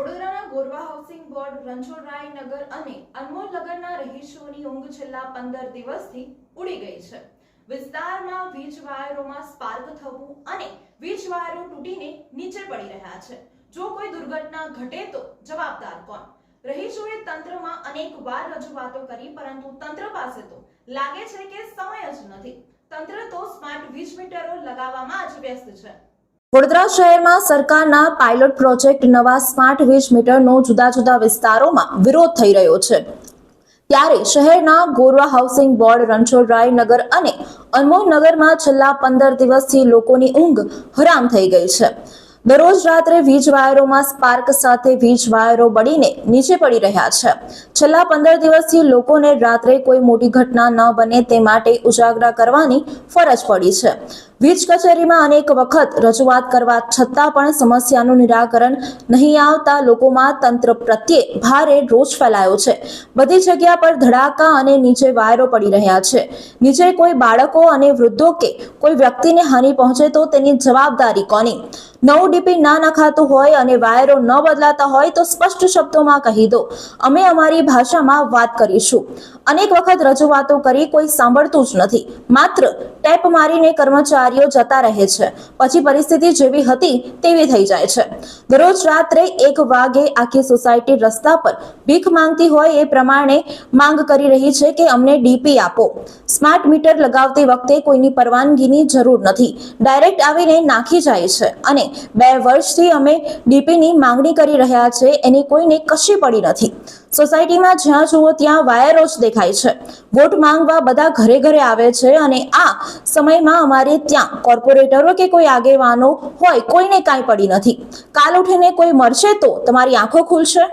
વડોદરાના Gorwa housing board Ranchhodrai નગર અને અનમોલ નગરના રહીશોની ઊંઘ છેલ્લા 15 દિવસથી ઉડી ગઈ છે. વિસ્તારમાં વીજ વાયરોમાં સ્પાર્ક થવું અને વીજ વાયરો તૂટીને નીચે પડી રહ્યા છે. જો કોઈ દુર્ઘટના ઘટે તો જવાબદાર કોણ? રહીશોએ તંત્રમાં અનેકવાર રજૂઆતો કરી, પરંતુ તંત્ર પાસે તો લાગે છે કે સમય જ નથી. તંત્ર તો સ્માર્ટ વીજ મીટરો લગાવવામાં જ વ્યસ્ત છે. વડોદરા શહેરમાં સરકારના પાયલોટ પ્રોજેક્ટ નવા સ્માર્ટ વીજ મીટરનો જુદા જુદા વિસ્તારોમાં વિરોધ થઈ રહ્યો છે. ત્યારે શહેરના ગોરવા હાઉસિંગ બોર્ડ રણછોડરાય નગર અને અનમોલ નગરમાં છેલ્લા 15 દિવસથી લોકોની ઊંઘ હરામ થઈ ગઈ છે. દરરોજ રાત્રે વીજ વાયરોમાં સ્પાર્ક સાથે વીજ વાયરો બળીને નીચે પડી રહ્યા છે. છેલ્લા 15 દિવસથી લોકોને રાત્રે કોઈ મોટી ઘટના ન બને તે માટે ઉજાગરા કરવાની ફરજ પડી છે. વીજ કચેરીમાં અનેક વખત રજૂઆત કરવા છતાં પણ સમસ્યાનું નિરાકરણ નહીં આવતા લોકોમાં તંત્ર પ્રત્યે ભારે રોષ ફેલાયો છે. બધી જગ્યા પર ધડાકા અને નીચે વાયરો પડી રહ્યા છે. નીચે કોઈ બાળકો અને વૃદ્ધો કે કોઈ વ્યક્તિને હાનિ પહોંચે તો તેની જવાબદારી કોની? નવું ડીપી ના નખાતું હોય અને વાયરો ન બદલાતા હોય તો સ્પષ્ટ શબ્દોમાં કહી દો, અમે અમારી ભાષામાં વાત કરીશું. અનેક વખત રજૂઆતો કરી, કોઈ સાંભળતું જ નથી. માત્ર ટેપ મારીને કર્મચારીઓ જતા રહે છે. પછી પરિસ્થિતિ જેવી હતી તેવી થઈ જાય છે. દરરોજ રાત્રે 1 વાગે આખી સોસાયટી રસ્તા પર ભીખ માંગતી હોય એ પ્રમાણે માંગ કરી રહી છે કે અમને ડીપી આપો. સ્માર્ટ મીટર લગાવતી વખતે કોઈની પરવાનગીની જરૂર નથી, ડાયરેક્ટ આવીને નાખી જાય છે. અને 2 વર્ષથી અમે ડીપીની માંગણી કરી રહ્યા છે, એની કોઈને કશી પડી નથી. સોસાયટીમાં જ્યાં જુઓ ત્યાં વાયરો જ દેખાય છે. વોટ માંગવા બધા ઘરે ઘરે આવે છે અને આ સમયમાં અમારે ત્યાં કોર્પોરેટરો કે કોઈ આગેવાનો હોય, કોઈને કાંઈ પડી નથી. કાલ ઉઠીને કોઈ મરશે તો તમારી આંખો ખુલશે?